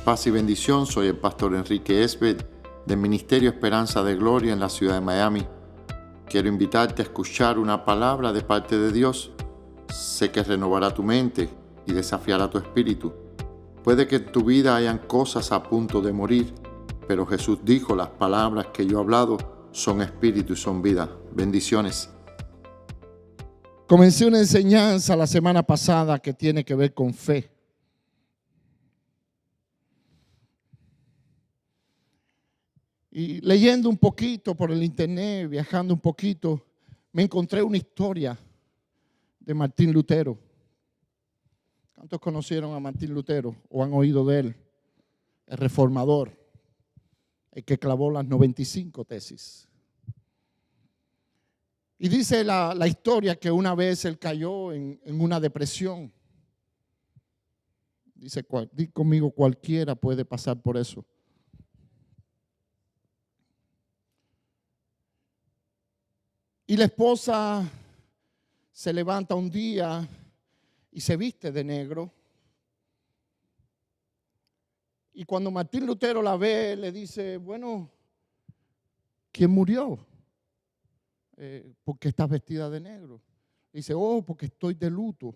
Paz y bendición, soy el pastor Enrique Esbet del Ministerio Esperanza de Gloria en la ciudad de Miami. Quiero invitarte a escuchar una palabra de parte de Dios. Sé que renovará tu mente y desafiará tu espíritu. Puede que en tu vida hayan cosas a punto de morir, pero Jesús dijo: las palabras que yo he hablado son espíritu y son vida. Bendiciones. Comencé una enseñanza la semana pasada que tiene que ver con fe. Y leyendo un poquito por el internet, viajando un poquito, me encontré una historia de Martín Lutero. ¿Cuántos conocieron a Martín Lutero o han oído de él? El reformador, el que clavó las 95 tesis. Y dice la historia que una vez él cayó en una depresión. Dice, di conmigo, cualquiera puede pasar por eso. Y la esposa se levanta un día y se viste de negro. Y cuando Martín Lutero la ve, le dice, bueno, ¿quién murió? ¿Por qué estás vestida de negro? Dice, oh, porque estoy de luto.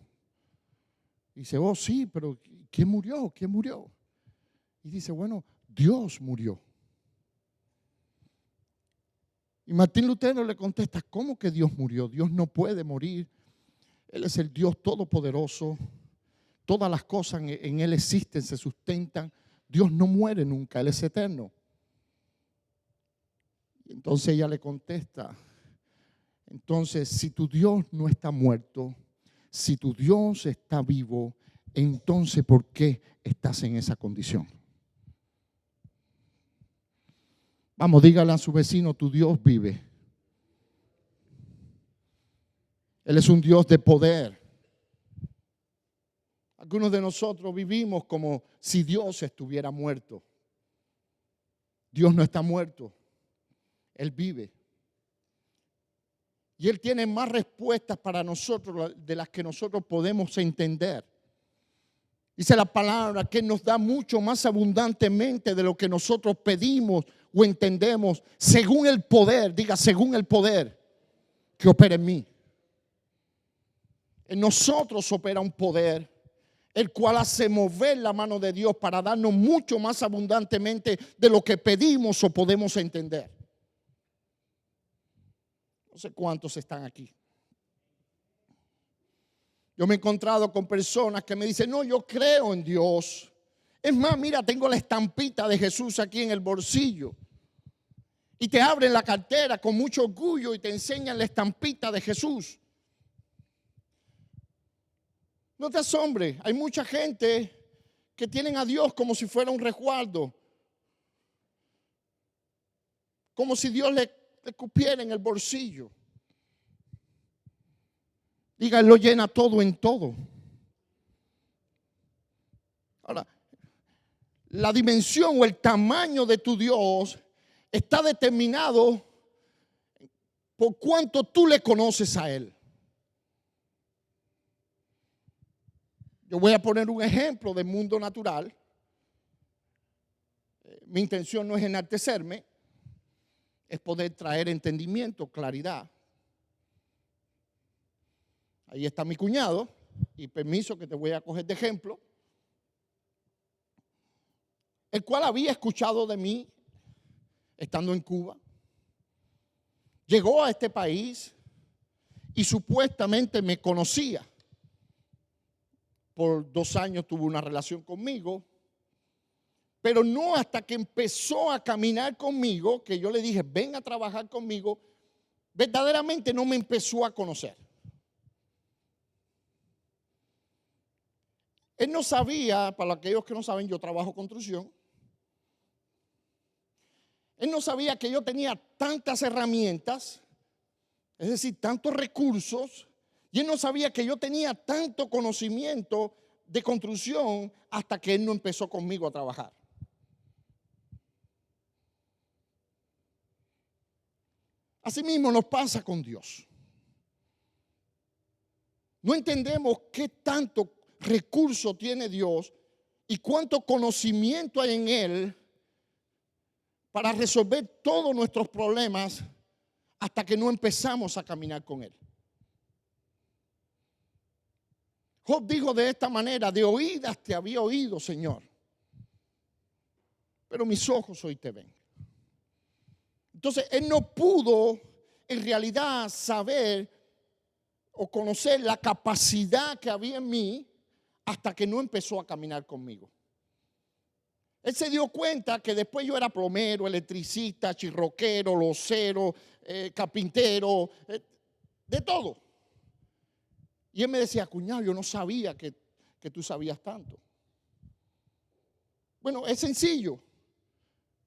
Dice, oh, sí, pero ¿quién murió? ¿Quién murió? Y dice, bueno, Dios murió. Y Martín Lutero le contesta, ¿cómo que Dios murió? Dios no puede morir. Él es el Dios todopoderoso. Todas las cosas en Él existen, se sustentan. Dios no muere nunca, Él es eterno. Y entonces ella le contesta, entonces si tu Dios no está muerto, si tu Dios está vivo, entonces ¿por qué estás en esa condición? Vamos, dígale a su vecino, tu Dios vive. Él es un Dios de poder. Algunos de nosotros vivimos como si Dios estuviera muerto. Dios no está muerto. Él vive. Y Él tiene más respuestas para nosotros de las que nosotros podemos entender. Dice la palabra que Él nos da mucho más abundantemente de lo que nosotros pedimos o entendemos, según el poder, diga, según el poder que opera en mí. En nosotros opera un poder, el cual hace mover la mano de Dios para darnos mucho más abundantemente de lo que pedimos o podemos entender. No sé cuántos están aquí. Yo me he encontrado con personas que me dicen, no, yo creo en Dios. Es más, mira, tengo la estampita de Jesús aquí en el bolsillo. Y te abren la cartera con mucho orgullo y te enseñan la estampita de Jesús. No te asombres, hay mucha gente que tienen a Dios como si fuera un resguardo. Como si Dios le cupiera en el bolsillo. Diga, Él lo llena todo en todo. Ahora, la dimensión o el tamaño de tu Dios está determinado por cuánto tú le conoces a Él. Yo voy a poner un ejemplo del mundo natural. Mi intención no es enaltecerme, es poder traer entendimiento, claridad. Ahí está mi cuñado, y permiso que te voy a coger de ejemplo, el cual había escuchado de mí estando en Cuba. Llegó a este país y supuestamente me conocía. Por 2 años tuvo una relación conmigo, pero no hasta que empezó a caminar conmigo, que yo le dije, ven a trabajar conmigo, verdaderamente no me empezó a conocer. Él no sabía, para aquellos que no saben, yo trabajo construcción. Él no sabía que yo tenía tantas herramientas, es decir, tantos recursos, y él no sabía que yo tenía tanto conocimiento de construcción hasta que él no empezó conmigo a trabajar. Asimismo nos pasa con Dios. No entendemos qué tanto recurso tiene Dios y cuánto conocimiento hay en Él para resolver todos nuestros problemas hasta que no empezamos a caminar con Él. Job dijo de esta manera: de oídas te había oído, Señor, pero mis ojos hoy te ven. Entonces, él no pudo en realidad saber o conocer la capacidad que había en mí hasta que no empezó a caminar conmigo. Él se dio cuenta que después yo era plomero, electricista, chirroquero, losero, carpintero, de todo. Y él me decía: cuñado, yo no sabía que tú sabías tanto. Bueno, es sencillo,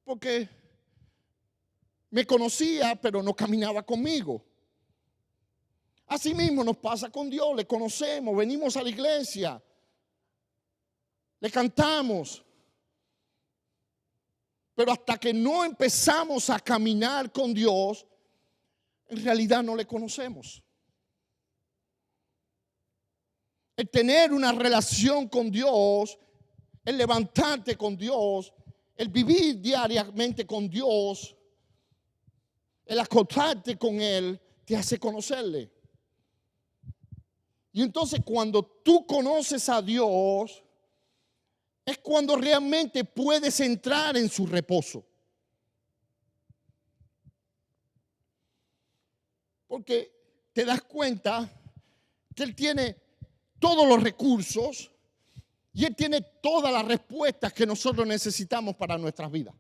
porque me conocía, pero no caminaba conmigo. Así mismo nos pasa con Dios. Le conocemos, venimos a la iglesia, le cantamos, pero hasta que no empezamos a caminar con Dios, en realidad no le conocemos. El tener una relación con Dios, el levantarte con Dios, el vivir diariamente con Dios, el acostarte con Él, te hace conocerle. Y entonces cuando tú conoces a Dios, es cuando realmente puedes entrar en su reposo. Porque te das cuenta que Él tiene todos los recursos y Él tiene todas las respuestas que nosotros necesitamos para nuestras vidas.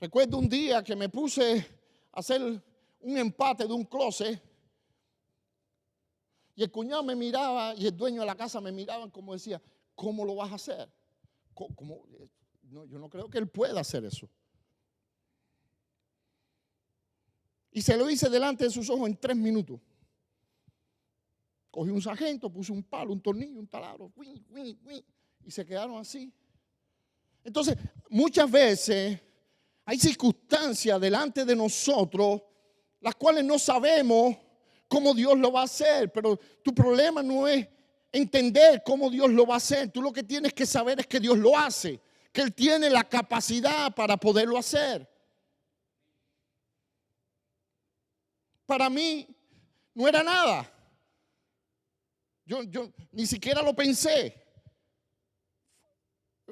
Recuerdo un día que me puse a hacer un empate de un closet y el cuñado me miraba y el dueño de la casa me miraban como decía: ¿cómo lo vas a hacer? ¿Cómo? No, yo no creo que él pueda hacer eso. Y se lo hice delante de sus ojos en 3 minutos. Cogí un sargento, puse un palo, un tornillo, un taladro, y se quedaron así. Entonces, muchas veces hay circunstancias delante de nosotros las cuales no sabemos cómo Dios lo va a hacer, pero tu problema no es entender cómo Dios lo va a hacer. Tú lo que tienes que saber es que Dios lo hace, que Él tiene la capacidad para poderlo hacer. Para mí no era nada. Yo ni siquiera lo pensé.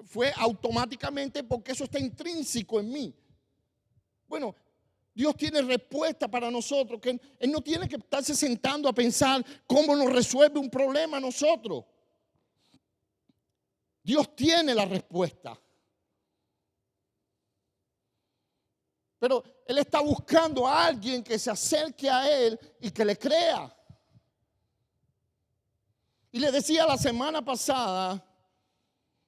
Fue automáticamente porque eso está intrínseco en mí. Bueno, Dios tiene respuesta para nosotros, que Él no tiene que estarse sentando a pensar cómo nos resuelve un problema a nosotros. Dios tiene la respuesta. Pero Él está buscando a alguien que se acerque a Él y que le crea. Y le decía la semana pasada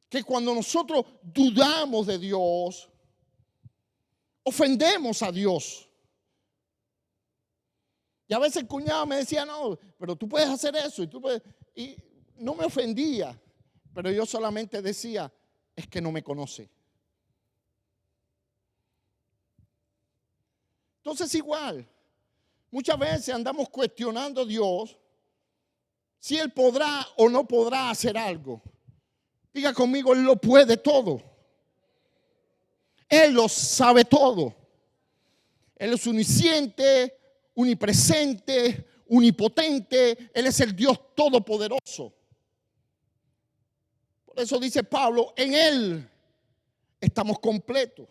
que cuando nosotros dudamos de Dios, ofendemos a Dios. Y a veces el cuñado me decía: no, pero tú puedes hacer eso. Y no me ofendía, pero yo solamente decía: es que no me conoce. Entonces igual, muchas veces andamos cuestionando a Dios si Él podrá o no podrá hacer algo. Diga conmigo: Él lo puede todo. Él lo sabe todo. Él es omnisciente, omnipresente, omnipotente. Él es el Dios todopoderoso. Por eso dice Pablo: en Él estamos completos.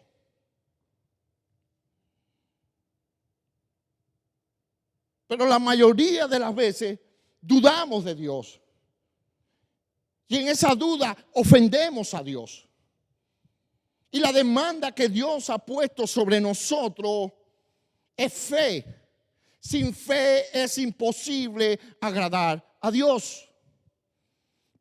Pero la mayoría de las veces dudamos de Dios. Y en esa duda ofendemos a Dios. Y la demanda que Dios ha puesto sobre nosotros es fe. Sin fe es imposible agradar a Dios.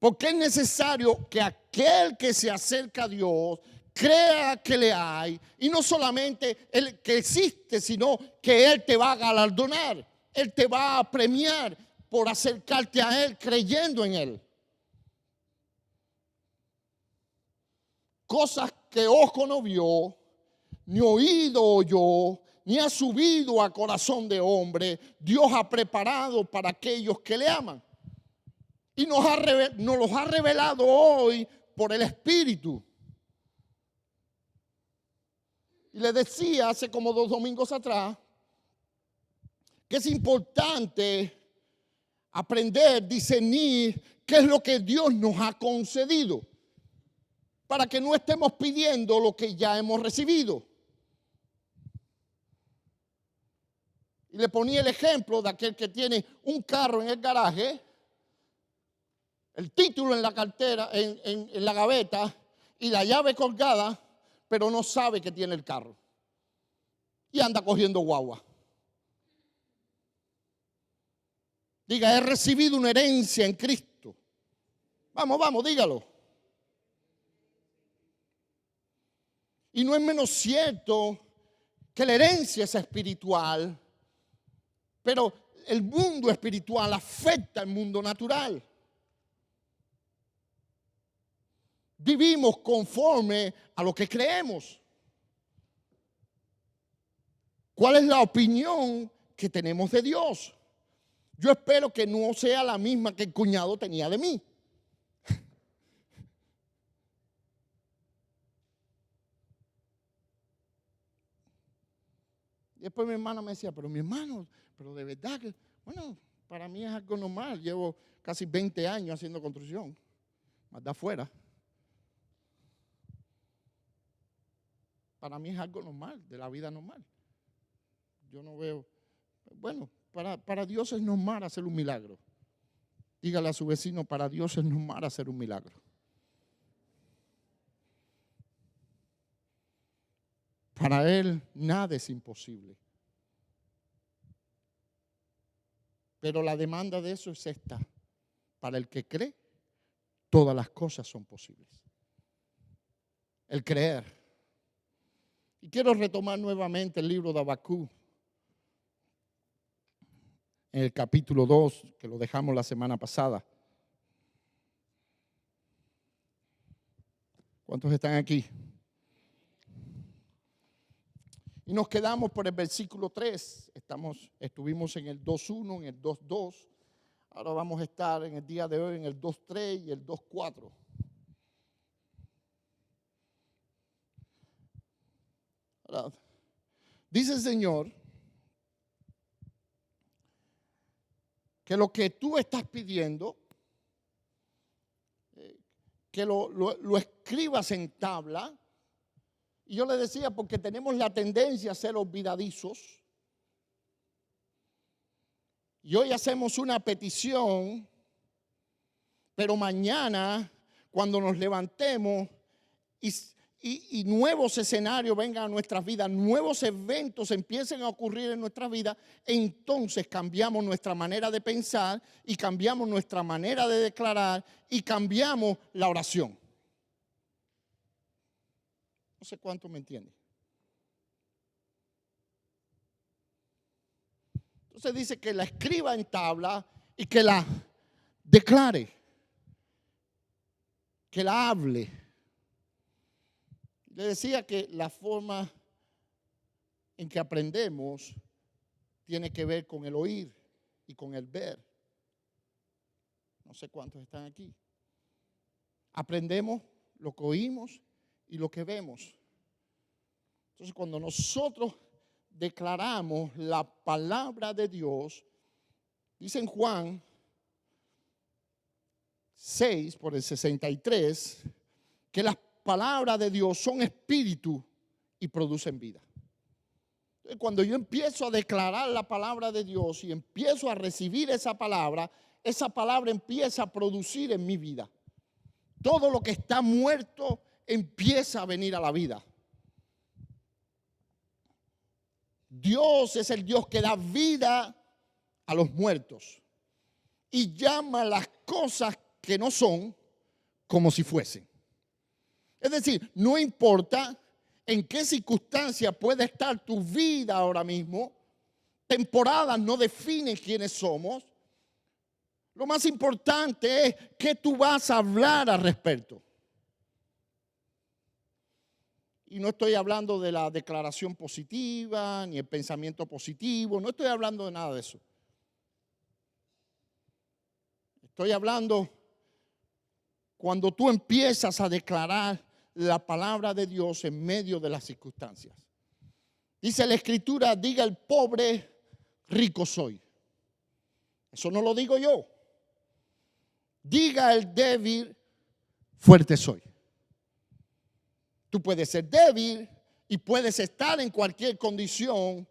Porque es necesario que aquel que se acerca a Dios crea que le hay. Y no solamente el que existe, sino que Él te va a galardonar. Él te va a premiar por acercarte a Él creyendo en Él. Cosas que ojo no vio, ni oído oyó, ni ha subido a corazón de hombre, Dios ha preparado para aquellos que le aman. Y nos los ha revelado hoy por el Espíritu. Y le decía hace como 2 domingos atrás que es importante aprender, discernir qué es lo que Dios nos ha concedido, para que no estemos pidiendo lo que ya hemos recibido. Y le ponía el ejemplo de aquel que tiene un carro en el garaje, el título en la cartera, en la gaveta y la llave colgada, pero no sabe que tiene el carro. Y anda cogiendo guagua. Diga, he recibido una herencia en Cristo. Vamos, dígalo. Y no es menos cierto que la herencia es espiritual, pero el mundo espiritual afecta al mundo natural. Vivimos conforme a lo que creemos. ¿Cuál es la opinión que tenemos de Dios? Yo espero que no sea la misma que el cuñado tenía de mí. Y después mi hermana me decía, pero mi hermano, pero de verdad que, bueno, para mí es algo normal. Llevo casi 20 años haciendo construcción, más de afuera. Para mí es algo normal, de la vida normal. Yo no veo, bueno, para Dios es normal hacer un milagro. Dígale a su vecino, para Dios es normal hacer un milagro. Para Él nada es imposible. Pero la demanda de eso es esta. Para el que cree, todas las cosas son posibles. El creer. Y quiero retomar nuevamente el libro de Habacuc, en el capítulo 2, que lo dejamos la semana pasada. ¿Cuántos están aquí? Y nos quedamos por el versículo 3. Estuvimos en el 2.1, en el 2.2. Ahora vamos a estar en el día de hoy en el 2.3 y el 2.4. Dice el Señor que lo que tú estás pidiendo, que lo escribas en tabla. Y yo le decía, porque tenemos la tendencia a ser olvidadizos. Y hoy hacemos una petición, pero mañana, cuando nos levantemos y nuevos escenarios vengan a nuestras vidas, nuevos eventos empiecen a ocurrir en nuestras vidas, entonces cambiamos nuestra manera de pensar y cambiamos nuestra manera de declarar y cambiamos la oración. No sé cuánto me entiende. Entonces dice que la escriba en tabla y que la declare, que la hable. Le decía que la forma en que aprendemos tiene que ver con el oír y con el ver. No sé cuántos están aquí. Aprendemos lo que oímos y lo que vemos. Entonces, cuando nosotros declaramos la palabra de Dios, dice en Juan 6, por el 63, que las palabras de Dios son espíritu y producen vida. Entonces, cuando yo empiezo a declarar la palabra de Dios y empiezo a recibir esa palabra empieza a producir en mi vida. Todo lo que está muerto empieza a venir a la vida. Dios es el Dios que da vida a los muertos y llama las cosas que no son como si fuesen. Es decir, no importa en qué circunstancia puede estar tu vida ahora mismo, temporadas no definen quiénes somos. Lo más importante es qué tú vas a hablar al respecto. Y no estoy hablando de la declaración positiva, ni el pensamiento positivo, no estoy hablando de nada de eso. Estoy hablando cuando tú empiezas a declarar la palabra de Dios en medio de las circunstancias. Dice la Escritura, diga el pobre, rico soy. Eso no lo digo yo. Diga el débil, fuerte soy. Tú puedes ser débil y puedes estar en cualquier condición,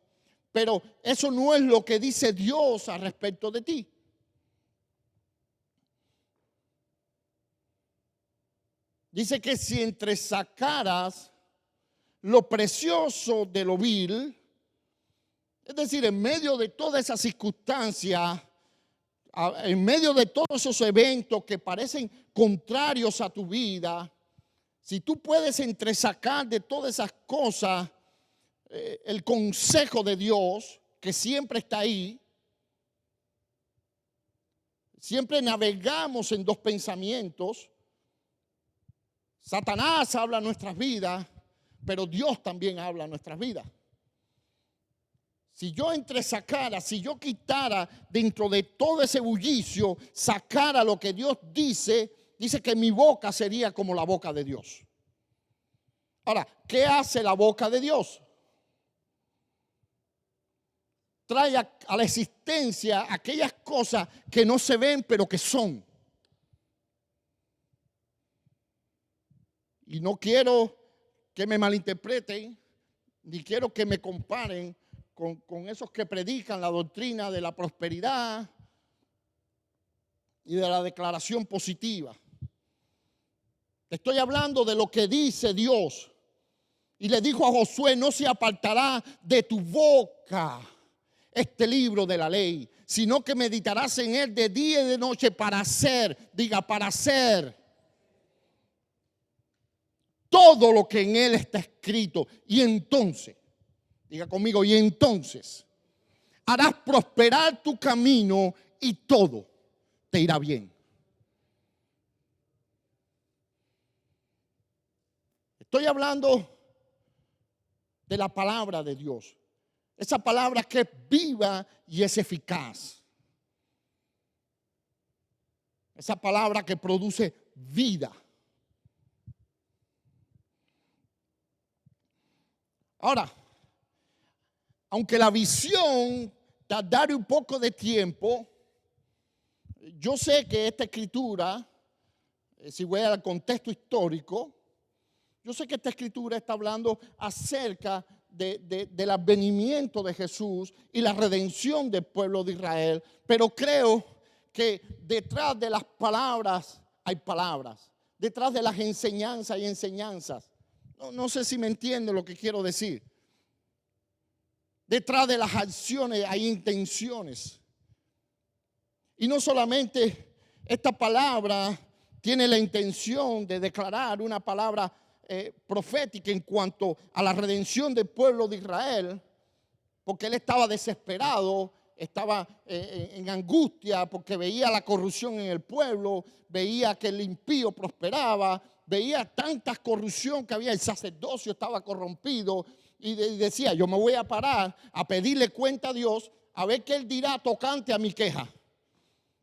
pero eso no es lo que dice Dios al respecto de ti. Dice que si entresacaras lo precioso de lo vil, es decir, en medio de toda esa circunstancia, en medio de todos esos eventos que parecen contrarios a tu vida, si tú puedes entresacar de todas esas cosas el consejo de Dios, que siempre está ahí, siempre navegamos en dos pensamientos. Satanás habla en nuestras vidas, pero Dios también habla en nuestras vidas. Si yo entresacara, si yo quitara dentro de todo ese bullicio, sacara lo que Dios dice, dice que mi boca sería como la boca de Dios. Ahora, ¿qué hace la boca de Dios? Trae a la existencia aquellas cosas que no se ven, pero que son. Y no quiero que me malinterpreten, ni quiero que me comparen con esos que predican la doctrina de la prosperidad y de la declaración positiva. Estoy hablando de lo que dice Dios. Y le dijo a Josué, no se apartará de tu boca este libro de la ley, sino que meditarás en él de día y de noche para hacer, diga, para hacer todo lo que en él está escrito. Y entonces, diga conmigo, y entonces harás prosperar tu camino y todo te irá bien. Estoy hablando de la palabra de Dios. Esa palabra que es viva y es eficaz. Esa palabra que produce vida. Ahora, aunque la visión tardará un poco de tiempo, yo sé que esta escritura, si voy al contexto histórico, yo sé que esta escritura está hablando acerca del advenimiento de Jesús y la redención del pueblo de Israel, pero creo que detrás de las palabras hay palabras, detrás de las enseñanzas hay enseñanzas. No sé si me entienden lo que quiero decir. Detrás de las acciones hay intenciones. Y no solamente esta palabra tiene la intención de declarar una palabra profética en cuanto a la redención del pueblo de Israel, porque él estaba desesperado, estaba en angustia porque veía la corrupción en el pueblo, veía que el impío prosperaba, veía tanta corrupción que había, el sacerdocio estaba corrompido y decía, yo me voy a parar a pedirle cuenta a Dios a ver qué él dirá tocante a mi queja,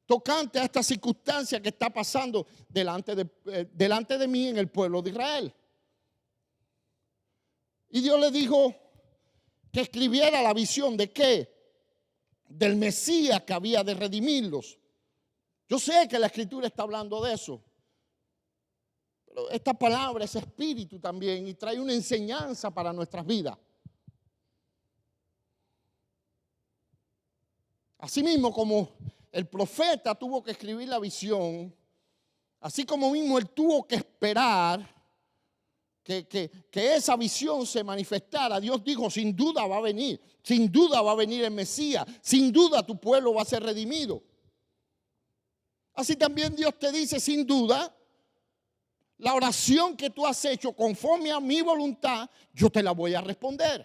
tocante a esta circunstancia que está pasando delante de mí en el pueblo de Israel. Y Dios le dijo que escribiera la visión de qué, del Mesías que había de redimirlos. Yo sé que la escritura está hablando de eso. Pero esta palabra es espíritu también y trae una enseñanza para nuestras vidas. Asimismo, como el profeta tuvo que escribir la visión, así como mismo él tuvo que esperar que esa visión se manifestara. Dios dijo, sin duda va a venir el Mesías, sin duda tu pueblo va a ser redimido. Así también Dios te dice, sin duda, la oración que tú has hecho conforme a mi voluntad, yo te la voy a responder.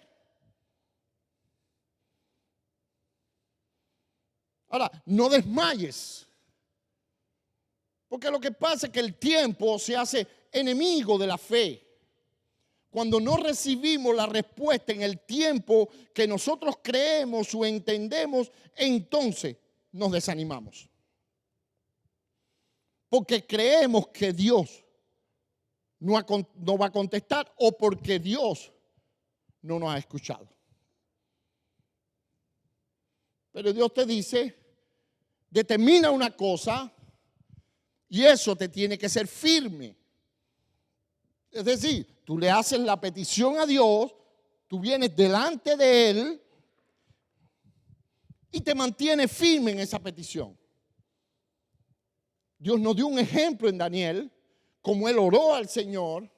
Ahora, no desmayes. Porque lo que pasa es que el tiempo se hace enemigo de la fe. cuando no recibimos la respuesta en el tiempo que nosotros creemos o entendemos, entonces nos desanimamos. Porque creemos que Dios no va a contestar o porque Dios no nos ha escuchado. Pero Dios te dice, determina una cosa y eso te tiene que ser firme. Es decir, tú le haces la petición a Dios, tú vienes delante de Él y te mantienes firme en esa petición. Dios nos dio un ejemplo en Daniel, como él oró al Señor,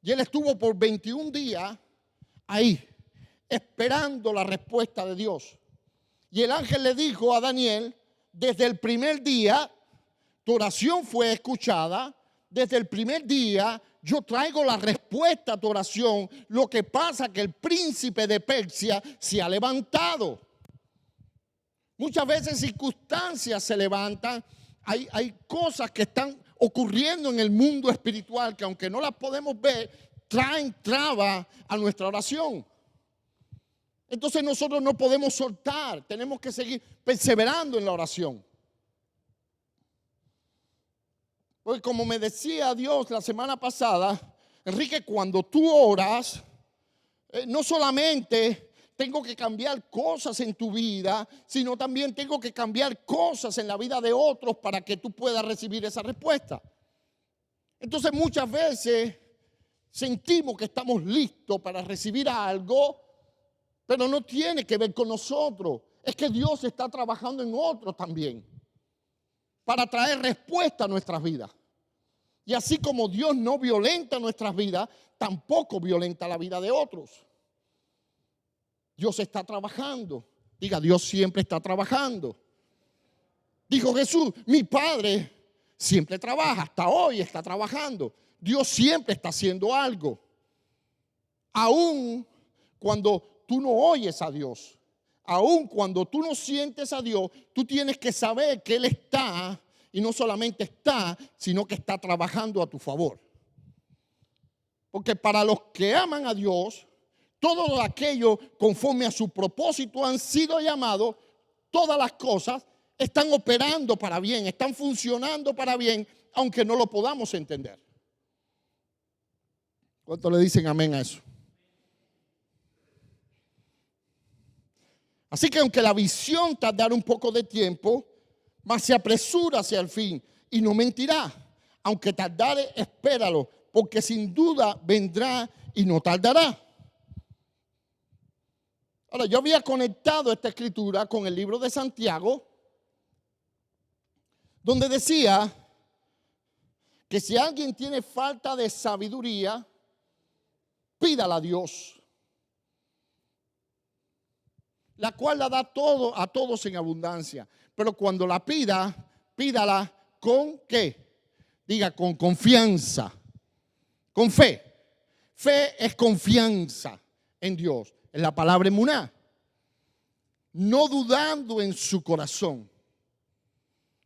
y él estuvo por 21 días ahí, esperando la respuesta de Dios. Y el ángel le dijo a Daniel, desde el primer día, tu oración fue escuchada, desde el primer día yo traigo la respuesta a tu oración. Lo que pasa es que el príncipe de Persia se ha levantado. Muchas veces circunstancias se levantan. Hay cosas que están ocurriendo en el mundo espiritual que aunque no las podemos ver, traen traba a nuestra oración. Entonces nosotros no podemos soltar, tenemos que seguir perseverando en la oración. Porque como me decía Dios la semana pasada, Enrique, cuando tú oras, no solamente tengo que cambiar cosas en tu vida, sino también tengo que cambiar cosas en la vida de otros para que tú puedas recibir esa respuesta. Entonces muchas veces sentimos que estamos listos para recibir algo, pero no tiene que ver con nosotros. Es que Dios está trabajando en otros también para traer respuesta a nuestras vidas. Y así como Dios no violenta nuestras vidas, tampoco violenta la vida de otros. Dios está trabajando. Diga, Dios siempre está trabajando. Dijo Jesús, mi Padre siempre trabaja, hasta hoy está trabajando. Dios siempre está haciendo algo. Aún cuando tú no oyes a Dios, aún cuando tú no sientes a Dios, tú tienes que saber que Él está, y no solamente está, sino que está trabajando a tu favor. Porque para los que aman a Dios, todo aquello conforme a su propósito han sido llamados, todas las cosas están operando para bien, están funcionando para bien, aunque no lo podamos entender. ¿Cuántos le dicen amén a eso? Así que aunque la visión tardará un poco de tiempo, mas se apresura hacia el fin y no mentirá. Aunque tardare, espéralo, porque sin duda vendrá y no tardará. Ahora, yo había conectado esta escritura con el libro de Santiago, donde decía que si alguien tiene falta de sabiduría, pídala a Dios, la cual la da todo a todos en abundancia. Pero cuando la pídala con ¿qué? Diga, con confianza, con fe. Fe es confianza en Dios, en la palabra emuná. No dudando en su corazón.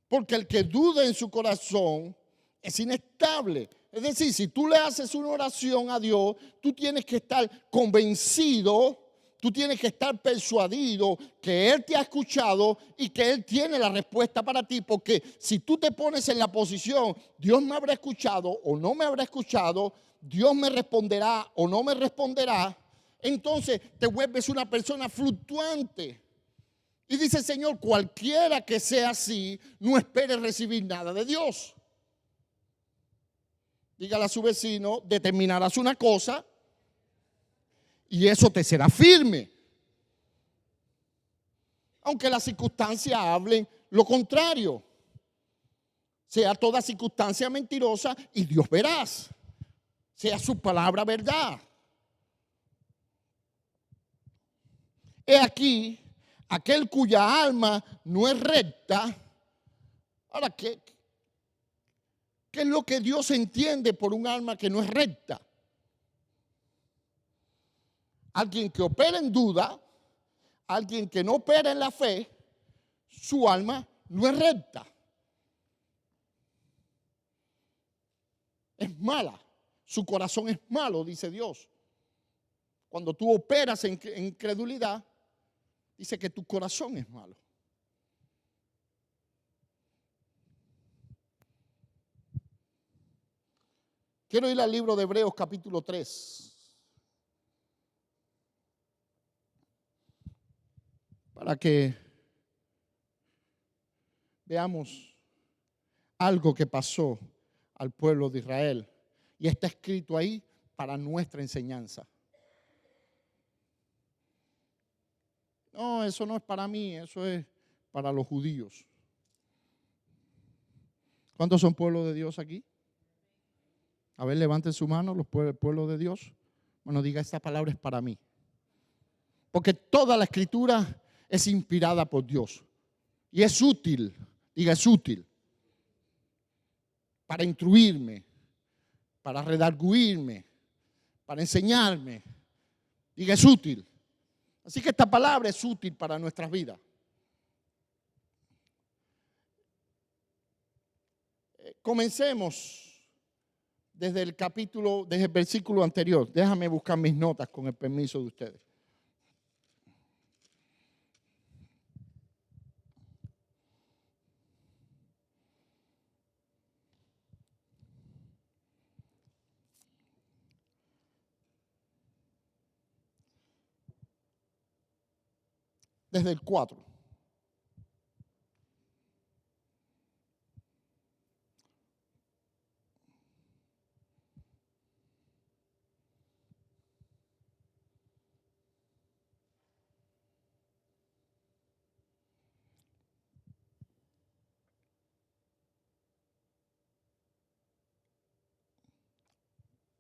Porque el que duda en su corazón es inestable. Es decir, si tú le haces una oración a Dios, tú tienes que estar convencido, tú tienes que estar persuadido que Él te ha escuchado y que Él tiene la respuesta para ti. Porque si tú te pones en la posición, Dios me habrá escuchado o no me habrá escuchado, Dios me responderá o no me responderá, entonces te vuelves una persona fluctuante. Y dice el Señor, cualquiera que sea así, no espere recibir nada de Dios. Dígale a su vecino, determinarás una cosa y eso te será firme. Aunque las circunstancias hablen lo contrario. Sea toda circunstancia mentirosa y Dios verás. Sea su palabra verdad. He aquí, aquel cuya alma no es recta. Ahora, ¿qué es lo que Dios entiende por un alma que no es recta? Alguien que opera en duda, alguien que no opera en la fe, su alma no es recta. Es mala, Su corazón es malo, dice Dios. Cuando tú operas en incredulidad, dice que tu corazón es malo. Quiero ir al libro de Hebreos capítulo 3. Para que veamos algo que pasó al pueblo de Israel. Y está escrito ahí para nuestra enseñanza. No, eso no es para mí, eso es para los judíos. ¿Cuántos son pueblos de Dios aquí? A ver, levanten su mano los pueblos de Dios. Bueno, diga, esta palabra es para mí. Porque toda la escritura es inspirada por Dios. Y es útil, diga, es útil. Para instruirme, para redarguirme, para enseñarme. Diga, es útil. Así que esta palabra es útil para nuestras vidas. Comencemos desde el versículo anterior. Déjame buscar mis notas con el permiso de ustedes. Desde el 4.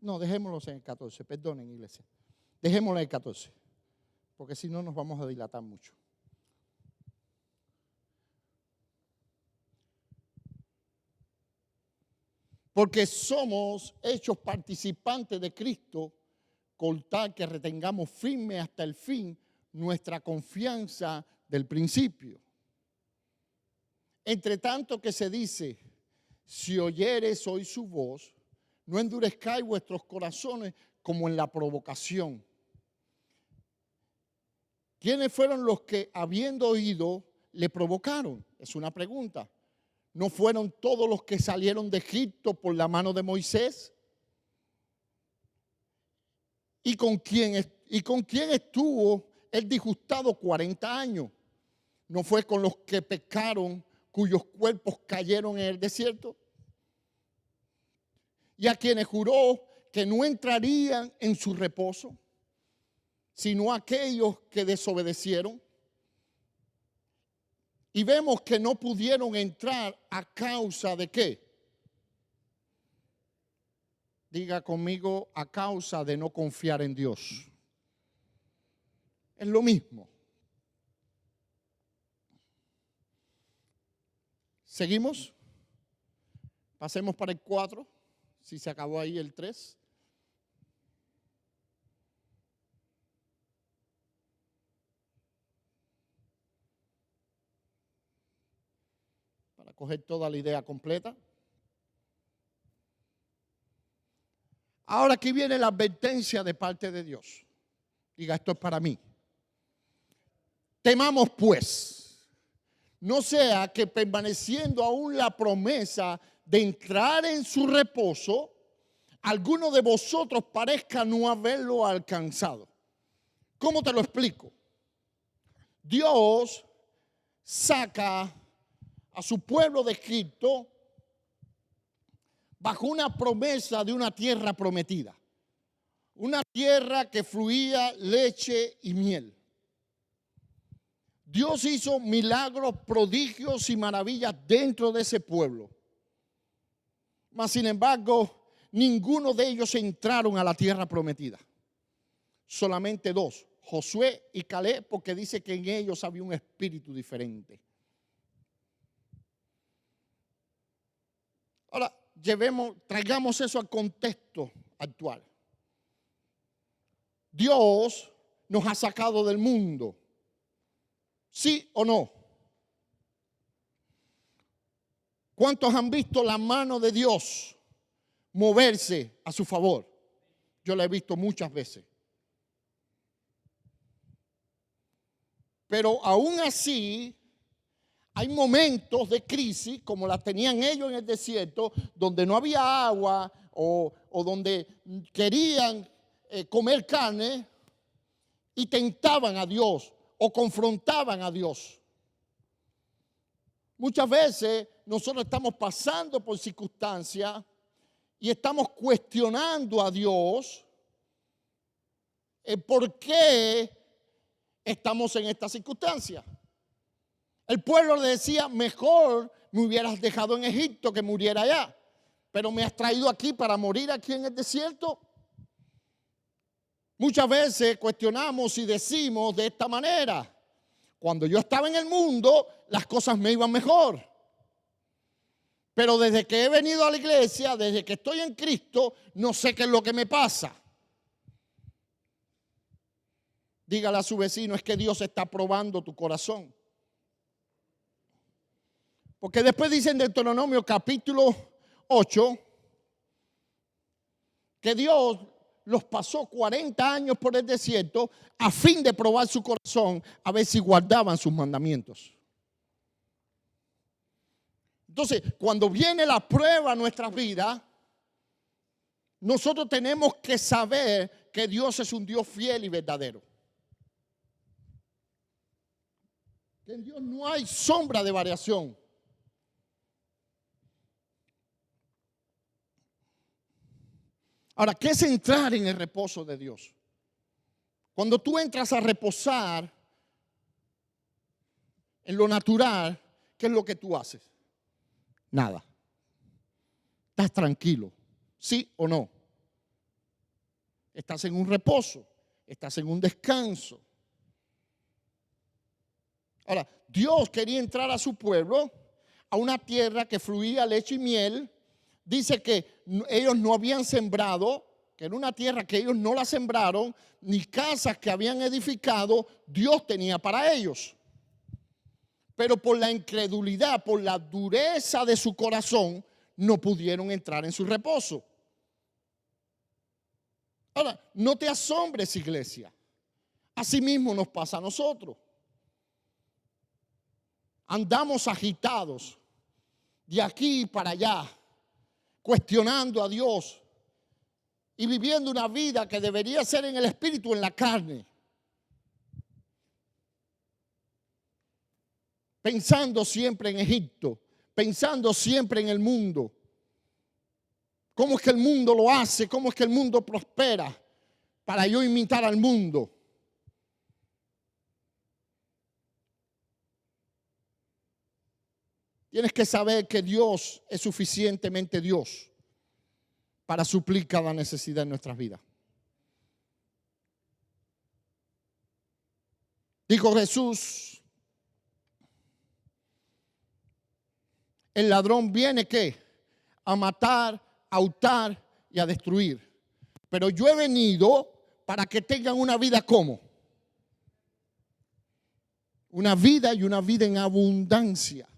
No, dejémoslo en el 14. Perdonen, iglesia. Dejémoslo en el 14. Porque si no nos vamos a dilatar mucho. Porque somos hechos participantes de Cristo, con tal que retengamos firme hasta el fin nuestra confianza del principio. Entre tanto que se dice, si oyereis hoy su voz, no endurezcáis vuestros corazones como en la provocación. ¿Quiénes fueron los que, habiendo oído, le provocaron? Es una pregunta. ¿No fueron todos los que salieron de Egipto por la mano de Moisés? ¿Y con quién estuvo el disgustado 40 años? ¿No fue con los que pecaron, cuyos cuerpos cayeron en el desierto? Y a quienes juró que no entrarían en su reposo, sino aquellos que desobedecieron. Y vemos que no pudieron entrar a causa de ¿qué? Diga conmigo, a causa de no confiar en Dios. Es lo mismo. ¿Seguimos? Pasemos para el 4, si se acabó ahí el 3. Para coger toda la idea completa. Ahora aquí viene la advertencia de parte de Dios. Diga, esto es para mí. Temamos pues, no sea que permaneciendo aún la promesa de entrar en su reposo, alguno de vosotros parezca no haberlo alcanzado. ¿Cómo te lo explico? Dios saca a su pueblo de Egipto bajo una promesa de una tierra prometida. Una tierra que fluía leche y miel. Dios hizo milagros, prodigios y maravillas dentro de ese pueblo. Mas, sin embargo, ninguno de ellos entraron a la tierra prometida. Solamente 2, Josué y Caleb, porque dice que en ellos había un espíritu diferente. Ahora, traigamos eso al contexto actual. Dios nos ha sacado del mundo. ¿Sí o no? ¿Cuántos han visto la mano de Dios moverse a su favor. Yo la he visto muchas veces. Pero aún así, hay momentos de crisis, como las tenían ellos en el desierto, donde no había agua o donde querían comer carne y tentaban a Dios o confrontaban a Dios. Muchas veces nosotros estamos pasando por circunstancias y estamos cuestionando a Dios por qué estamos en esta circunstancia. El pueblo le decía, mejor me hubieras dejado en Egipto que muriera allá, pero me has traído aquí para morir aquí en el desierto. Muchas veces cuestionamos y decimos de esta manera: cuando yo estaba en el mundo, las cosas me iban mejor. Pero desde que he venido a la iglesia, desde que estoy en Cristo, no sé qué es lo que me pasa. Dígale a su vecino, es que Dios está probando tu corazón. Porque después dice en Deuteronomio capítulo 8 que Dios los pasó 40 años por el desierto a fin de probar su corazón, a ver si guardaban sus mandamientos. Entonces, cuando viene la prueba a nuestras vidas, nosotros tenemos que saber que Dios es un Dios fiel y verdadero. Que en Dios no hay sombra de variación. Ahora, ¿qué es entrar en el reposo de Dios? Cuando tú entras a reposar en lo natural, ¿qué es lo que tú haces? Nada. Estás tranquilo, ¿sí o no? Estás en un reposo, estás en un descanso. Ahora, Dios quería entrar a su pueblo a una tierra que fluía leche y miel. Dice que ellos no habían sembrado, que era una tierra que ellos no la sembraron, ni casas que habían edificado, Dios tenía para ellos. Pero por la incredulidad, por la dureza de su corazón, no pudieron entrar en su reposo. Ahora, no te asombres, iglesia. Así mismo nos pasa a nosotros. Andamos agitados de aquí para allá, cuestionando a Dios y viviendo una vida que debería ser en el espíritu, en la carne. Pensando siempre en Egipto, pensando siempre en el mundo. ¿Cómo es que el mundo lo hace? ¿Cómo es que el mundo prospera? Para yo imitar al mundo. Tienes que saber que Dios es suficientemente Dios para suplir cada necesidad en nuestras vidas. Dijo Jesús, el ladrón viene ¿qué? A matar, a hurtar y a destruir. Pero yo he venido para que tengan una vida como. Una vida y una vida en abundancia.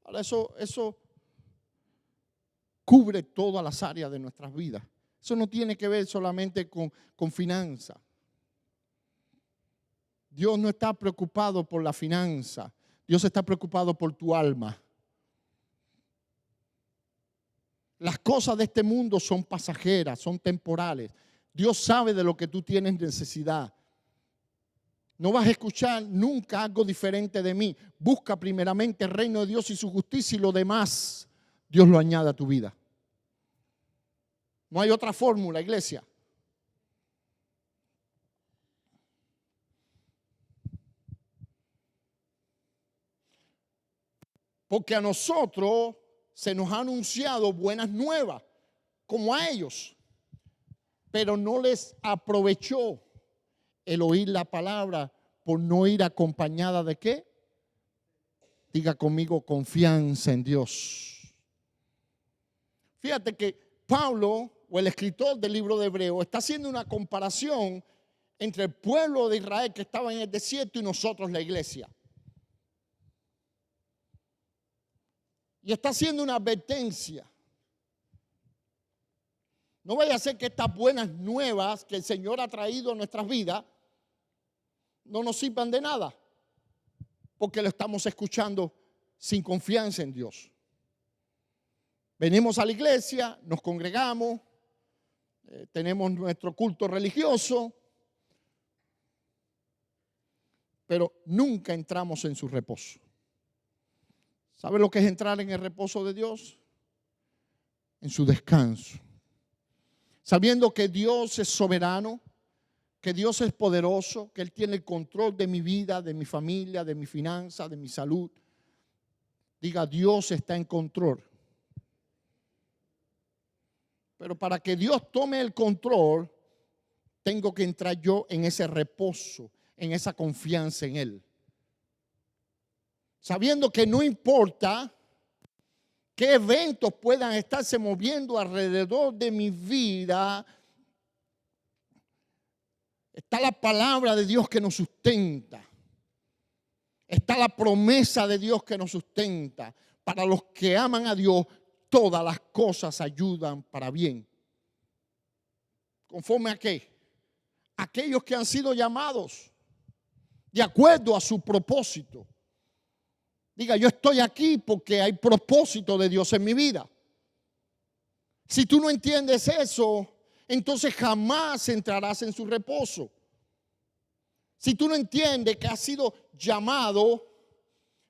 Ahora eso cubre todas las áreas de nuestras vidas. Eso no tiene que ver solamente con finanzas. Dios no está preocupado por la finanza. Dios está preocupado por tu alma. Las cosas de este mundo son pasajeras, son temporales. Dios sabe de lo que tú tienes necesidad. No vas a escuchar nunca algo diferente de mí. Busca primeramente el reino de Dios y su justicia y lo demás Dios lo añade a tu vida. No hay otra fórmula, iglesia. Porque a nosotros se nos ha anunciado buenas nuevas, como a ellos. Pero no les aprovechó el oír la palabra por no ir acompañada de ¿qué? Diga conmigo, confianza en Dios. Fíjate que Pablo, o el escritor del libro de Hebreo, está haciendo una comparación entre el pueblo de Israel que estaba en el desierto y nosotros, la iglesia. Y está haciendo una advertencia. No vaya a ser que estas buenas nuevas que el Señor ha traído a nuestras vidas no nos sirvan de nada, porque lo estamos escuchando sin confianza en Dios. Venimos a la iglesia, nos congregamos, tenemos nuestro culto religioso, pero nunca entramos en su reposo. ¿Sabe lo que es entrar en el reposo de Dios? En su descanso. Sabiendo que Dios es soberano, que Dios es poderoso, que Él tiene el control de mi vida, de mi familia, de mi finanza, de mi salud. Diga, Dios está en control. Pero para que Dios tome el control, tengo que entrar yo en ese reposo, en esa confianza en Él. Sabiendo que no importa qué eventos puedan estarse moviendo alrededor de mi vida, está la palabra de Dios que nos sustenta. Está la promesa de Dios que nos sustenta. Para los que aman a Dios, todas las cosas ayudan para bien. ¿Conforme a qué? Aquellos que han sido llamados de acuerdo a su propósito. Diga, yo estoy aquí porque hay propósito de Dios en mi vida. Si tú no entiendes eso, entonces jamás entrarás en su reposo. Si tú no entiendes que has sido llamado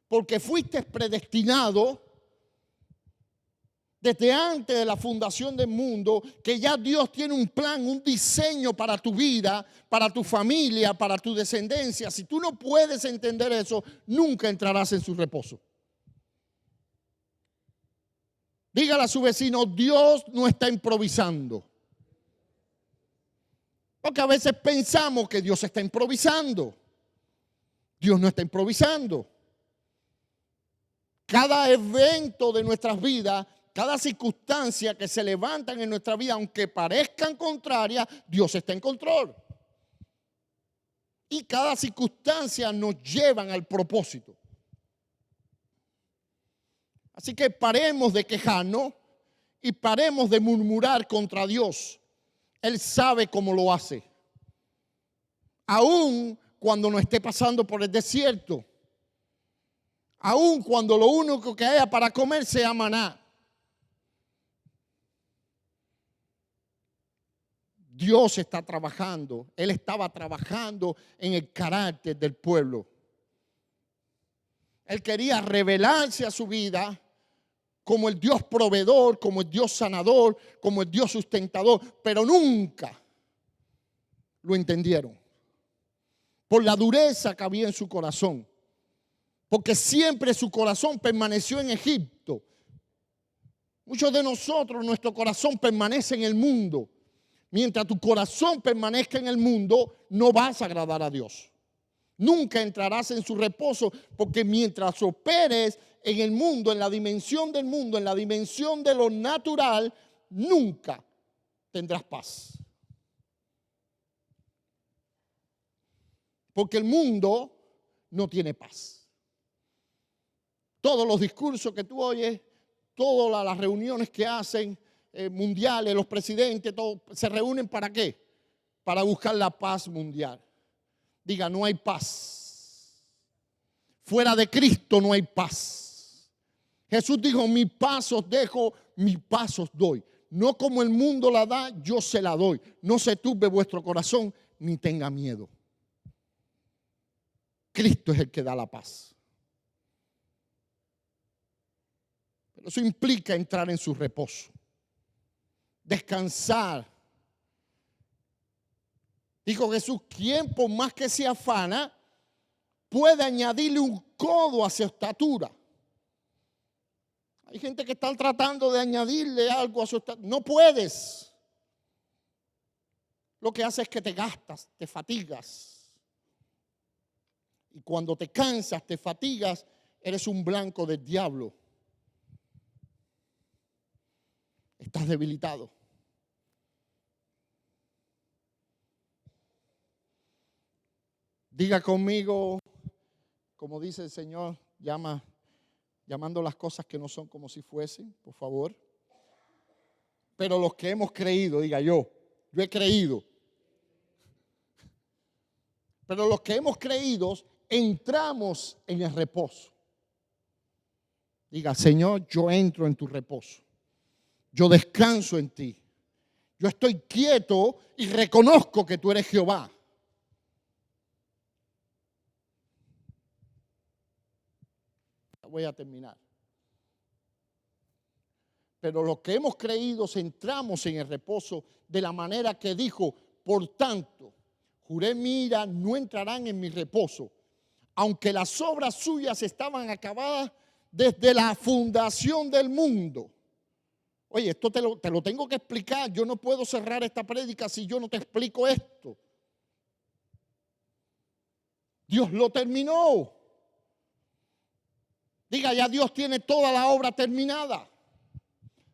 porque fuiste predestinado desde antes de la fundación del mundo, que ya Dios tiene un plan, un diseño para tu vida, para tu familia, para tu descendencia. Si tú no puedes entender eso, nunca entrarás en su reposo. Dígale a su vecino, Dios no está improvisando. Porque a veces pensamos que Dios está improvisando. Dios no está improvisando. Cada evento de nuestras vidas, cada circunstancia que se levantan en nuestra vida, aunque parezcan contrarias, Dios está en control. Y cada circunstancia nos llevan al propósito. Así que paremos de quejarnos y paremos de murmurar contra Dios. Él sabe cómo lo hace. Aún cuando no esté pasando por el desierto. Aún cuando lo único que haya para comer sea maná. Dios está trabajando. Él estaba trabajando en el carácter del pueblo. Él quería revelarse a su vida como el Dios proveedor, como el Dios sanador, como el Dios sustentador, pero nunca lo entendieron. Por la dureza que había en su corazón. Porque siempre su corazón permaneció en Egipto. Muchos de nosotros, nuestro corazón permanece en el mundo. Mientras tu corazón permanezca en el mundo, no vas a agradar a Dios. Nunca entrarás en su reposo, porque mientras operes en el mundo, en la dimensión del mundo, en la dimensión de lo natural, nunca tendrás paz. Porque el mundo no tiene paz. Todos los discursos que tú oyes, todas las reuniones que hacen, mundiales, los presidentes, todos se reúnen ¿para qué? Para buscar la paz mundial. Diga, no hay paz. Fuera de Cristo no hay paz. Jesús dijo, mi paz os dejo, mi paz os doy. No como el mundo la da, yo se la doy. No se turbe vuestro corazón, ni tenga miedo. Cristo es el que da la paz. Pero eso implica entrar en su reposo. Descansar. Dijo Jesús, ¿quién por más que se afana puede añadirle un codo a su estatura? Hay gente que está tratando de añadirle algo a su estatura. No puedes. Lo que hace es que te gastas, te fatigas. Y cuando te cansas, te fatigas, eres un blanco del diablo. Estás debilitado. Diga conmigo, como dice el Señor, llamando las cosas que no son como si fuesen, por favor. Pero los que hemos creído, diga yo he creído. Pero los que hemos creído entramos en el reposo. Diga, Señor, yo entro en tu reposo. Yo descanso en ti. Yo estoy quieto y reconozco que tú eres Jehová. Voy a terminar. Pero los que hemos creído entramos en el reposo de la manera que dijo, por tanto, juré mi ira, no entrarán en mi reposo, aunque las obras suyas estaban acabadas desde la fundación del mundo. Oye, esto te lo tengo que explicar. Yo no puedo cerrar esta prédica si yo no te explico esto. Dios lo terminó. Diga, ya Dios tiene toda la obra terminada.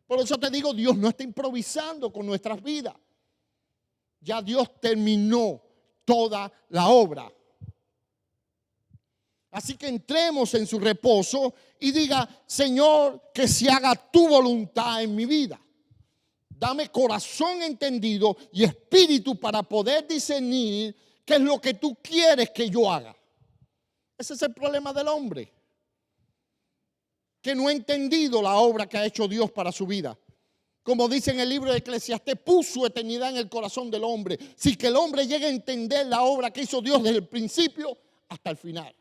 Por eso te digo, Dios no está improvisando con nuestras vidas. Ya Dios terminó toda la obra. Así que entremos en su reposo y diga, Señor, que se haga tu voluntad en mi vida. Dame corazón entendido y espíritu para poder discernir qué es lo que tú quieres que yo haga. Ese es el problema del hombre, que no ha entendido la obra que ha hecho Dios para su vida. Como dice en el libro de Eclesiastés, puso eternidad en el corazón del hombre. Si que el hombre llegue a entender la obra que hizo Dios desde el principio hasta el final.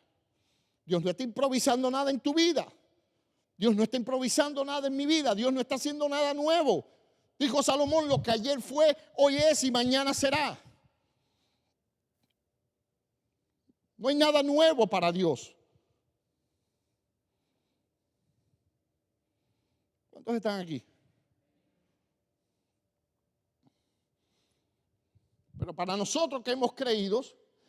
Dios no está improvisando nada en tu vida. Dios no está improvisando nada en mi vida. Dios no está haciendo nada nuevo. Dijo Salomón, lo que ayer fue, hoy es y mañana será. No hay nada nuevo para Dios. ¿Cuántos están aquí? Pero para nosotros que hemos creído,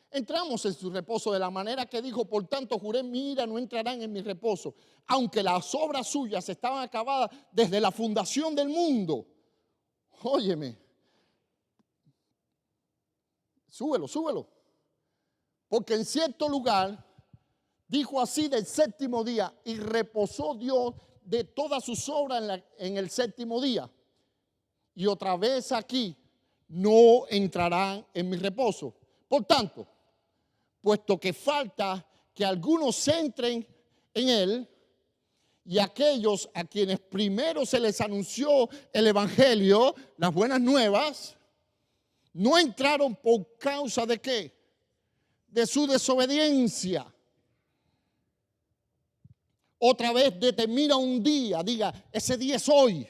entramos en su reposo de la manera que dijo, por tanto juré mi ira, no entrarán en mi reposo, aunque las obras suyas estaban acabadas desde la fundación del mundo. Óyeme, súbelo. Porque en cierto lugar dijo así del séptimo día, y reposó Dios de todas sus obras en el séptimo día. Y otra vez aquí, no entrarán en mi reposo. Por tanto, puesto que falta que algunos entren en él, y aquellos a quienes primero se les anunció el evangelio, las buenas nuevas, no entraron por causa de ¿qué? De su desobediencia. Otra vez determina un día, diga, ese día es hoy.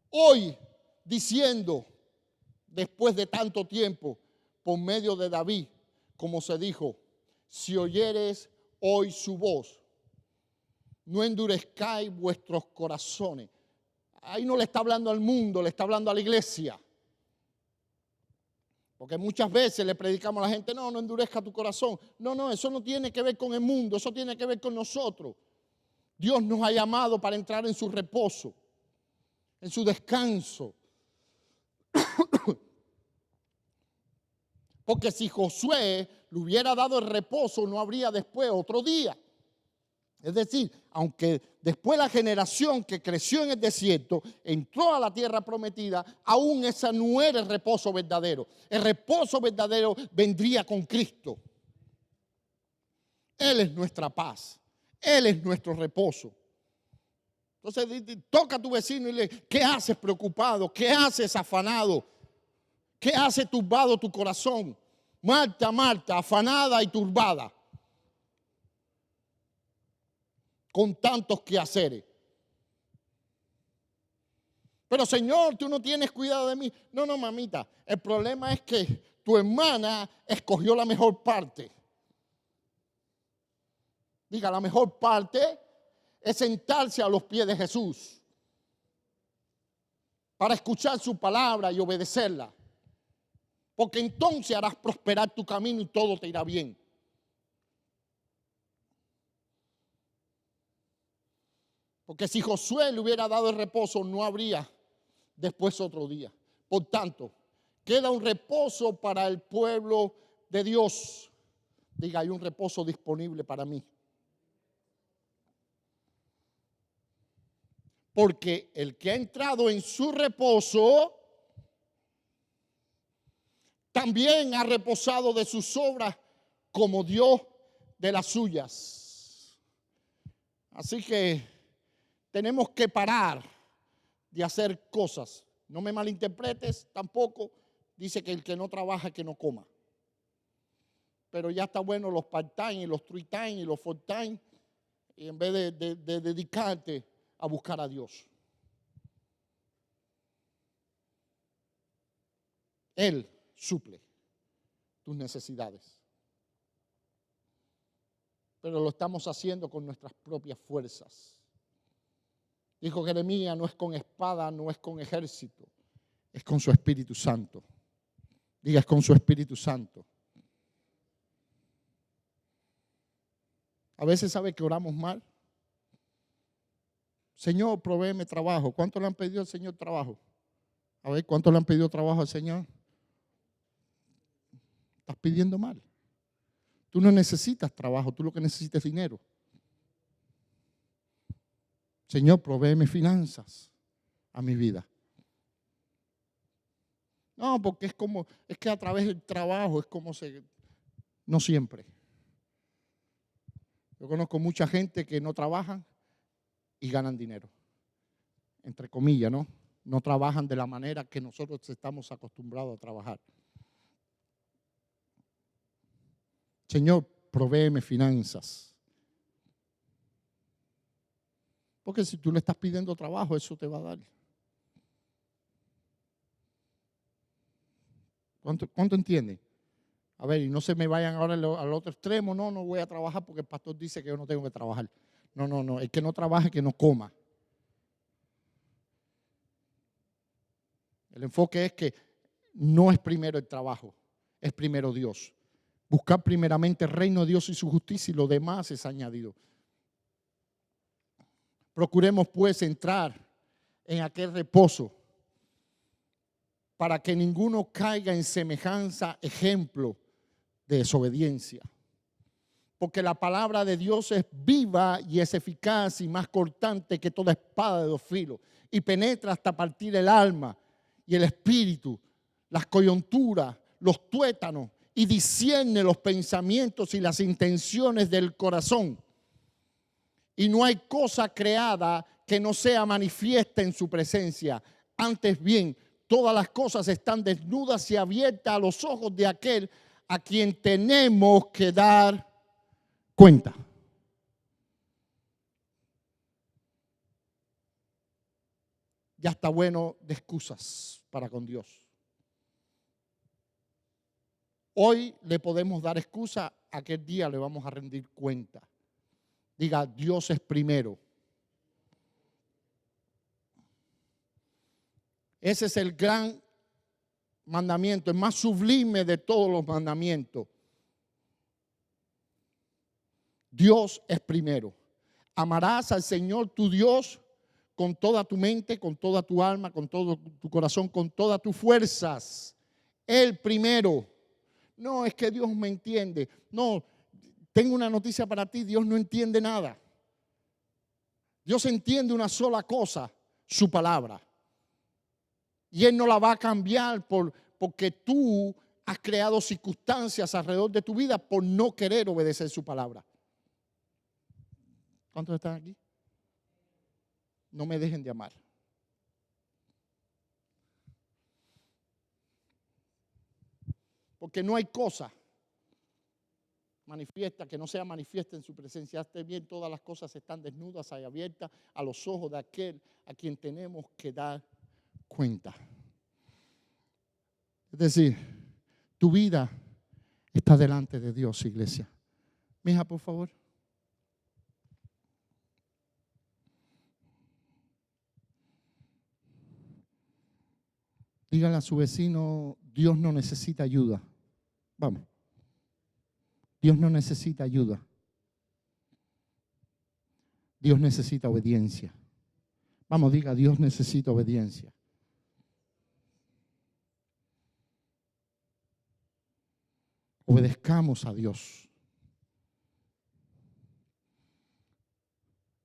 Hoy, diciendo, después de tanto tiempo, por medio de David, como se dijo, si oyeres hoy su voz, no endurezcáis vuestros corazones. Ahí no le está hablando al mundo, le está hablando a la iglesia. Porque muchas veces le predicamos a la gente, no endurezca tu corazón. No, eso no tiene que ver con el mundo, eso tiene que ver con nosotros. Dios nos ha llamado para entrar en su reposo, en su descanso. Porque si Josué le hubiera dado el reposo, no habría después otro día. Es decir, aunque después la generación que creció en el desierto entró a la tierra prometida, aún esa no era el reposo verdadero. El reposo verdadero vendría con Cristo. Él es nuestra paz. Él es nuestro reposo. Entonces toca a tu vecino y le dice, ¿qué haces preocupado? ¿Qué haces afanado? ¿Qué hace turbado tu corazón? Marta, Marta, afanada y turbada, con tantos quehaceres. Pero Señor, tú no tienes cuidado de mí. No, mamita. El problema es que tu hermana escogió la mejor parte. Diga, la mejor parte es sentarse a los pies de Jesús para escuchar su palabra y obedecerla. Porque entonces harás prosperar tu camino y todo te irá bien. Porque si Josué le hubiera dado el reposo, no habría después otro día. Por tanto, queda un reposo para el pueblo de Dios. Diga, hay un reposo disponible para mí. Porque el que ha entrado en su reposo también ha reposado de sus obras como Dios de las suyas. Así que tenemos que parar de hacer cosas. No me malinterpretes tampoco. Dice que el que no trabaja, que no coma. Pero ya está bueno los part-time y los three-time y los four-time. Y en vez de dedicarte a buscar a Dios. Él suple tus necesidades. Pero lo estamos haciendo con nuestras propias fuerzas. Dijo Jeremías, no es con espada, no es con ejército, es con su Espíritu Santo. Diga, es con su Espíritu Santo. A veces sabe que oramos mal. Señor, provéeme trabajo. ¿Cuánto le han pedido al Señor trabajo? A ver, ¿cuánto le han pedido trabajo al Señor? Estás pidiendo mal. Tú no necesitas trabajo, tú lo que necesitas es dinero. Señor, provéeme finanzas a mi vida. No, porque es que a través del trabajo es como no siempre. Yo conozco mucha gente que no trabajan y ganan dinero. Entre comillas, ¿no? No trabajan de la manera que nosotros estamos acostumbrados a trabajar. Señor, provéeme finanzas. Porque si tú le estás pidiendo trabajo, eso te va a dar. ¿Cuánto entienden? A ver, y no se me vayan ahora al otro extremo. No voy a trabajar porque el pastor dice que yo no tengo que trabajar. No. El que no trabaje, que no coma. El enfoque es que no es primero el trabajo, es primero Dios. Buscar primeramente el reino de Dios y su justicia y lo demás es añadido. Procuremos pues entrar en aquel reposo para que ninguno caiga en semejanza ejemplo de desobediencia. Porque la palabra de Dios es viva y es eficaz y más cortante que toda espada de dos filos y penetra hasta partir el alma y el espíritu, las coyunturas, los tuétanos y discierne los pensamientos y las intenciones del corazón. Y no hay cosa creada que no sea manifiesta en su presencia. Antes bien, todas las cosas están desnudas y abiertas a los ojos de aquel a quien tenemos que dar cuenta. Ya está bueno de excusas para con Dios. Hoy le podemos dar excusa, aquel día le vamos a rendir cuenta. Diga, Dios es primero. Ese es el gran mandamiento, el más sublime de todos los mandamientos. Dios es primero. Amarás al Señor tu Dios con toda tu mente, con toda tu alma, con todo tu corazón, con todas tus fuerzas. Él primero. No, es que Dios me entiende. No, tengo una noticia para ti, Dios no entiende nada. Dios entiende una sola cosa, su palabra. Y Él no la va a cambiar porque tú has creado circunstancias alrededor de tu vida por no querer obedecer su palabra. ¿Cuántos están aquí? No me dejen de amar. Porque no hay cosa manifiesta que no sea manifiesta en su presencia. Esté bien, todas las cosas están desnudas y abiertas a los ojos de aquel a quien tenemos que dar cuenta. Es decir, tu vida está delante de Dios, iglesia. Mija, por favor. Dígale a su vecino, Dios no necesita ayuda. Vamos. Dios no necesita ayuda. Dios necesita obediencia. Vamos, diga, Dios necesita obediencia. Obedezcamos a Dios.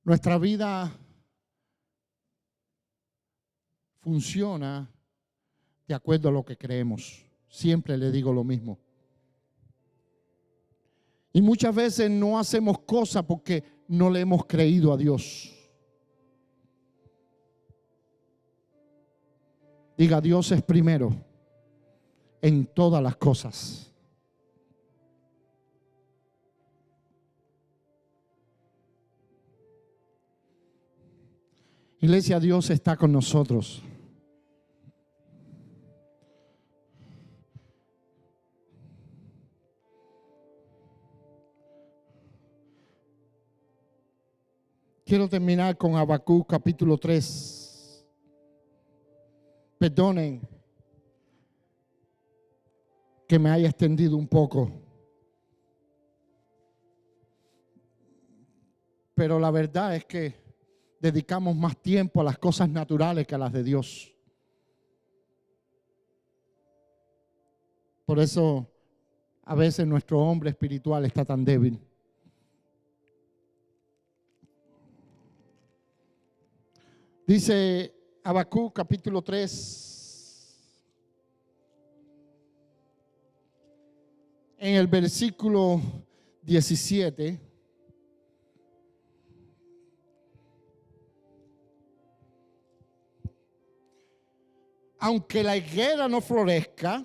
Nuestra vida funciona de acuerdo a lo que creemos. Siempre le digo lo mismo. Y muchas veces no hacemos cosas porque no le hemos creído a Dios. Diga, Dios es primero en todas las cosas. Iglesia, Dios está con nosotros. Quiero terminar con Habacuc capítulo 3. Perdonen que me haya extendido un poco, pero la verdad es que dedicamos más tiempo a las cosas naturales que a las de Dios. Por eso a veces nuestro hombre espiritual está tan débil. Dice Habacuc capítulo 3, en el versículo 17. Aunque la higuera no florezca,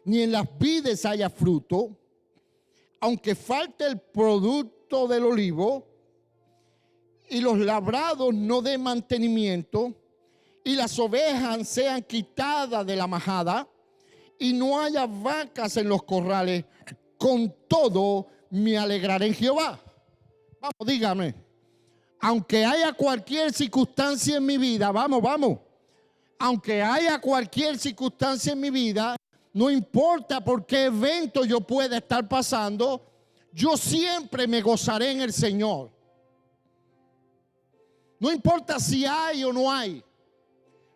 ni en las vides haya fruto, aunque falte el producto del olivo, y los labrados no den mantenimiento, y las ovejas sean quitadas de la majada, y no haya vacas en los corrales, con todo me alegraré en Jehová. Vamos, dígame. Aunque haya cualquier circunstancia en mi vida, vamos. Aunque haya cualquier circunstancia en mi vida, no importa por qué evento yo pueda estar pasando, yo siempre me gozaré en el Señor. No importa si hay o no hay.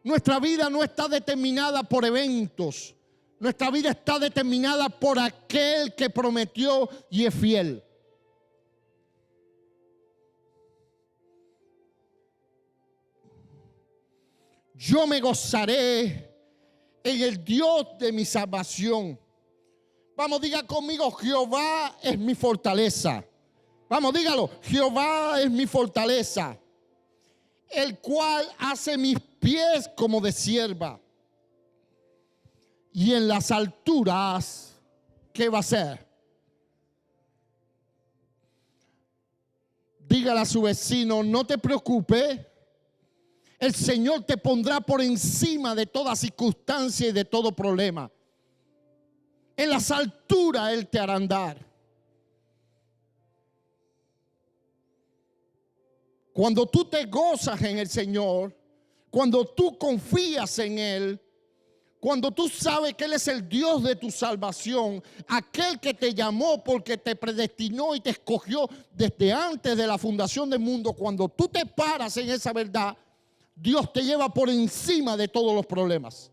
Nuestra vida no está determinada por eventos. Nuestra vida está determinada por aquel que prometió y es fiel. Yo me gozaré en el Dios de mi salvación. Vamos, diga conmigo, Jehová es mi fortaleza. Vamos, dígalo, Jehová es mi fortaleza, el cual hace mis pies como de sierva. Y en las alturas, ¿qué va a hacer? Dígale a su vecino, no te preocupes. El Señor te pondrá por encima de toda circunstancia y de todo problema. En las alturas Él te hará andar. Cuando tú te gozas en el Señor, cuando tú confías en Él, cuando tú sabes que Él es el Dios de tu salvación, aquel que te llamó porque te predestinó y te escogió desde antes de la fundación del mundo, cuando tú te paras en esa verdad, Dios te lleva por encima de todos los problemas.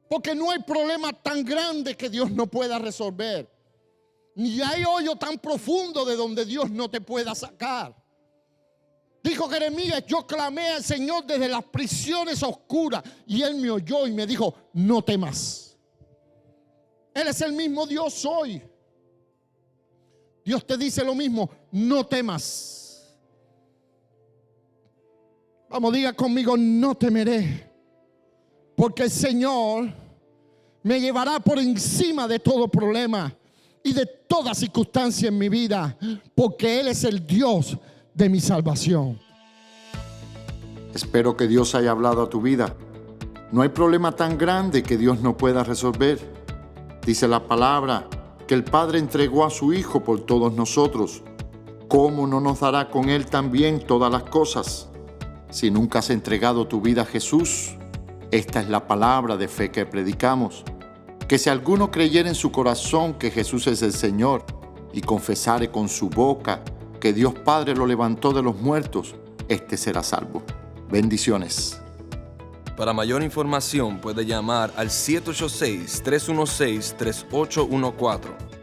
Porque no hay problema tan grande que Dios no pueda resolver. Ni hay hoyo tan profundo de donde Dios no te pueda sacar. Dijo Jeremías, yo clamé al Señor desde las prisiones oscuras y Él me oyó y me dijo, no temas. Él es el mismo Dios hoy. Dios te dice lo mismo, no temas. Vamos, diga conmigo, no temeré, porque el Señor me llevará por encima de todo problema y de toda circunstancia en mi vida, porque Él es el Dios de mi salvación. Espero que Dios haya hablado a tu vida. No hay problema tan grande que Dios no pueda resolver. Dice la palabra que el Padre entregó a su Hijo por todos nosotros. ¿Cómo no nos dará con Él también todas las cosas? Si nunca has entregado tu vida a Jesús, esta es la palabra de fe que predicamos. Que si alguno creyera en su corazón que Jesús es el Señor y confesare con su boca que Dios Padre lo levantó de los muertos, éste será salvo. Bendiciones. Para mayor información puede llamar al 786-316-3814